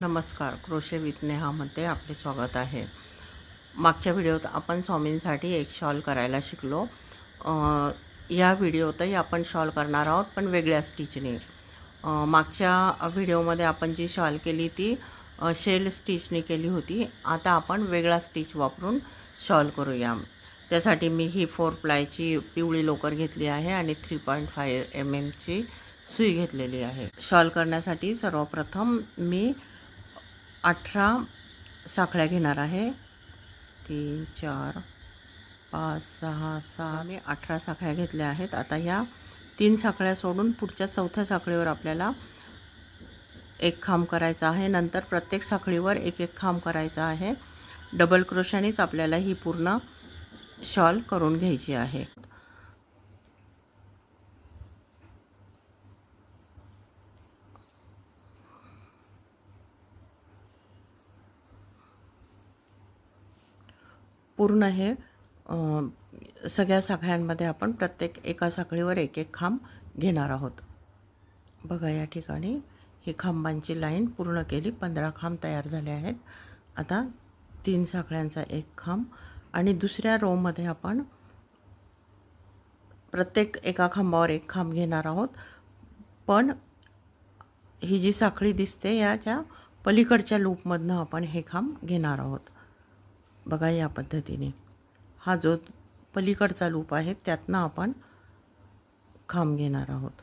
नमस्कार, crochet with नेहामध्ये आपले स्वागत आहे. मागच्या व्हिडिओत आपण स्वामींसाठी एक शॉल करायला शिकलो. या व्हिडिओतही आपण शॉल करणार आहोत, पण वेगळ्या स्टिचने. मागच्या व्हिडिओमध्ये आपण जी शॉल केली ती शेल स्टिचने केली होती. आता आपण वेगळा स्टिच वापरून शॉल करूया. त्यासाठी मी ही 4 प्लायची पिवळी लोकर घेतली आहे आणि 3.5 mm ची सुई घेतलेली आहे. शॉल करण्यासाठी सर्वप्रथम मी 18 साखळ्या घेणार आहे. 3 4 5 6 7 मी 18 साखळ्या घेतल्या आहेत. आता ह्या 3 साखळ्या सोडून पुढच्या चौथ्या साखळीवर आपल्याला एक खांब करायचा आहे. नंतर प्रत्येक साखळीवर एक एक खांब करायचा आहे. डबल क्रोशानेच आपल्याला ही पूर्ण शॉल करून घ्यायची आहे. पूर्ण हे सगळ्या साखळ्यांमध्ये आपण प्रत्येक एका साखळीवर एक एक खांब घेणार आहोत. बघा, या ठिकाणी ही खांबांची लाईन पूर्ण केली. 15 खांब तयार झाले आहेत. आता 3 साखळ्यांचा एक खांब आणि दुसऱ्या रोमध्ये आपण प्रत्येक एका खांबावर एक खांब घेणार आहोत. पण ही जी साखळी दिसते याच्या पलीकडच्या लूपमधनं आपण हे खांब घेणार आहोत. बघा, या पद्धतीने हा जो पलीकडचा लूप आहे त्यातनं आपण खांब घेणार आहोत.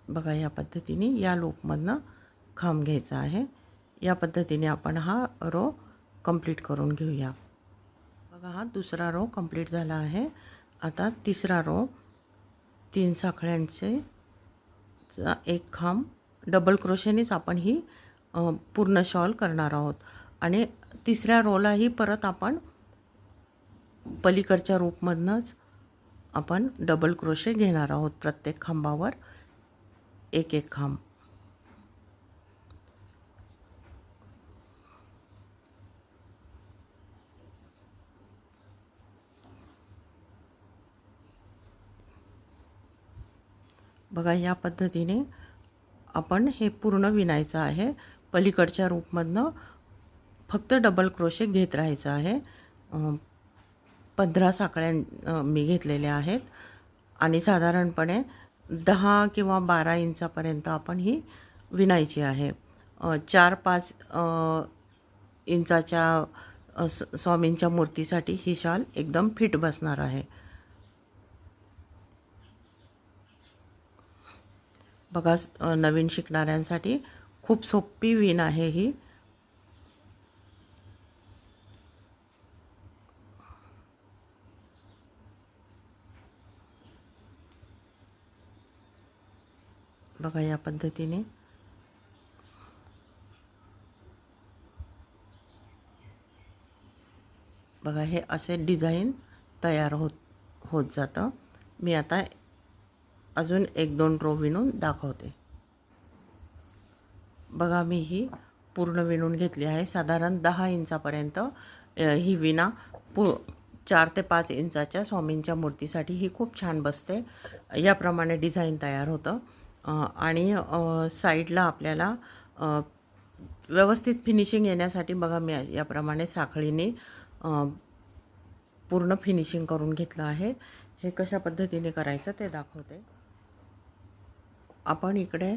बघा, या पद्धतीने या लूपमधनं खांब घ्यायचा आहे. या पद्धतीने आपण हा रो कंप्लीट करून घेऊया. बघा, हा दुसरा रो कंप्लीट झाला आहे. आता तिसरा रो 3 साखळ्यांचे एक खांब डबल क्रोशेनेच आपण ही पूर्ण शॉल करणार आहोत. आणि तिसऱ्या रोलाही परत आपण पलीकडच्या रूपमधनंच आपण डबल क्रोशे घेणार आहोत. प्रत्येक खांबावर एक एक खांब. बघा, या पद्धतीने आपण हे पूर्ण विणायचं आहे. पलीकडच्या रूपमधनं फक्त डबल क्रोशे घेत राहायचं आहे. 15 साखळ्या मी घेतलेल्या आहेत आणि साधारणपणे 10 किंवा 12 इंचापर्यंत आपण ही विणायची आहे. 4-5 इंचाच्या स्वामींच्या मूर्तीसाठी ही शॉल एकदम फिट बसणार आहे. बघा, नवीन शिकणाऱ्यांसाठी खूप सोपी विण आहे ही. बघा, या पद्धतीने बघा, हे असे डिझाईन तयार होत जातं. मी आता अजून 1-2 रो विणून दाखवते. बघा, मी ही पूर्ण विणून घेतली आहे. साधारण 10 इंचापर्यंत ही विणा 4 ते 5 इंचाच्या स्वामींच्या मूर्तीसाठी ही खूप छान बसते. याप्रमाणे डिझाईन तयार होतं. आणि साईडला आपल्याला व्यवस्थित फिनिशिंग येण्यासाठी बघा, मी याप्रमाणे साखळीने पूर्ण फिनिशिंग करून घेतलं आहे. हे कशा पद्धतीने करायचं ते दाखवते. आपण इकडे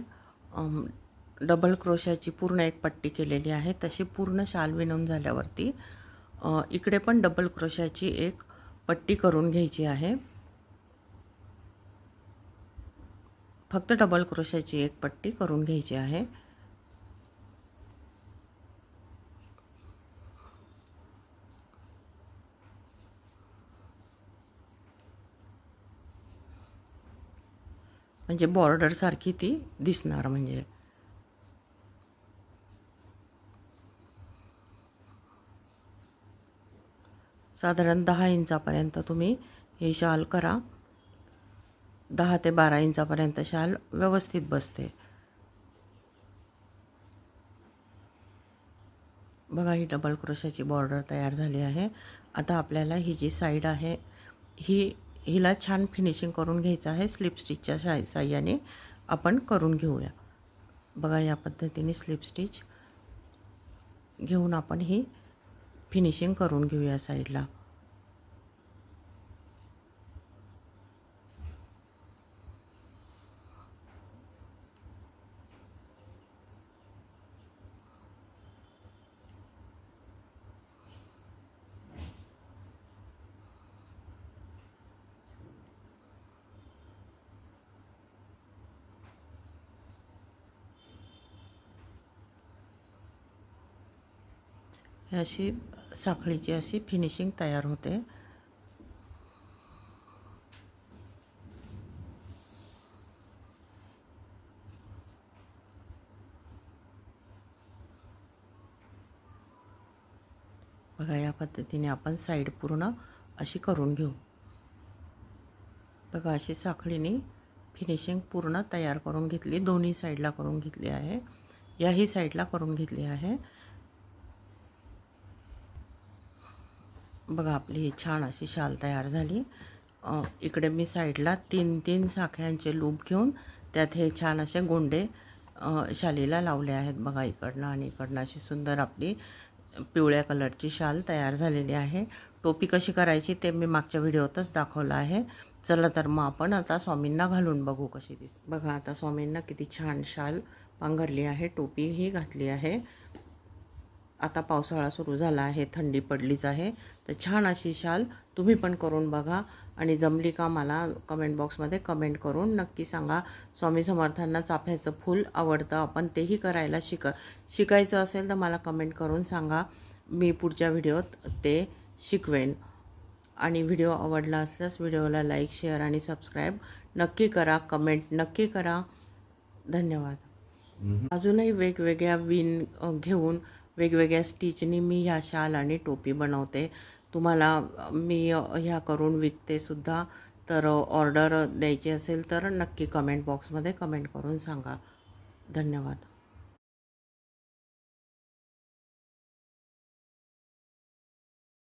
डबल क्रोशाची पूर्ण एक पट्टी केलेली आहे. तशी पूर्ण शाल विणून झाल्यावरती इकडे पण डबल क्रोशाची एक पट्टी करून घ्यायची आहे. फक्त डबल क्रोशाची एक पट्टी करून घ्यायची आहे. म्हणजे बॉर्डर सारखी ती दिसणार. म्हणजे साधारण 10 इंचापर्यंत तुम्ही हे शाल करा. 10 ते 12 इंचापर्यंत शाल व्यवस्थित बसते. बघा, ही डबल क्रोशाची बॉर्डर तयार झाली आहे. आता आपल्याला ही जी साईड आहे ही हिला छान फिनिशिंग करून घ्यायचं आहे. स्लिप स्टिचच्या साहाय्याने आपण करून घेऊया. बघा या पद्धतीने स्लिप स्टिच घेऊन आपण ही फिनिशिंग करून घेऊया साईडला. ही अशी साखळीची अशी फिनिशिंग तयार होते. बघा या पद्धतीने आपण साईड पूर्ण अशी करून घेऊ. बघा अशी साखळीने फिनिशिंग पूर्ण तयार करून घेतली. दोन्ही साईडला करून घेतली आहे. याही साईडला करून घेतली आहे. बघा आपली ही छान अशी शाल तयार झाली. इकडे मी साईडला 3-3 साख्यांचे लूप घेऊन त्यात हे छान असे गोंडे शालीला लावले आहेत. बघा इकडनं आणि इकडनं अशी सुंदर आपली पिवळ्या कलरची शाल तयार झालेली आहे. टोपी कशी करायची ते मी मागच्या व्हिडिओतच दाखवलं आहे. चला तर मग आपण आता स्वामींना घालून बघू कशी दिसते. बघा आता स्वामींना किती छान शाल पांघरली आहे. टोपीही घातली आहे. आता पावसाळा सुरू झाला आहे, थंडी पडलीच आहे. तर छान अशी शाल तुम्ही पण करून बघा आणि जमली का मला कमेंट बॉक्समध्ये कमेंट करून नक्की सांगा. स्वामी समर्थांना चाफ्याचं फूल आवडतं, आपण तेही करायला शिकायचं असेल तर मला कमेंट करून सांगा. मी पुढच्या व्हिडिओत ते शिकवेन. आणि व्हिडिओ आवडला असल्यास व्हिडिओला लाईक, शेअर आणि सबस्क्राईब नक्की करा. कमेंट नक्की करा. धन्यवाद. अजूनही वेगवेगळ्या विण घेऊन वेगवेगळ्या स्टिचनी मी ह्या शाल आणि टोपी बनवते. तुम्हाला मी ह्या करून विकते सुद्धा. तर ऑर्डर द्यायची असेल तर नक्की कमेंट बॉक्समध्ये कमेंट करून सांगा. धन्यवाद.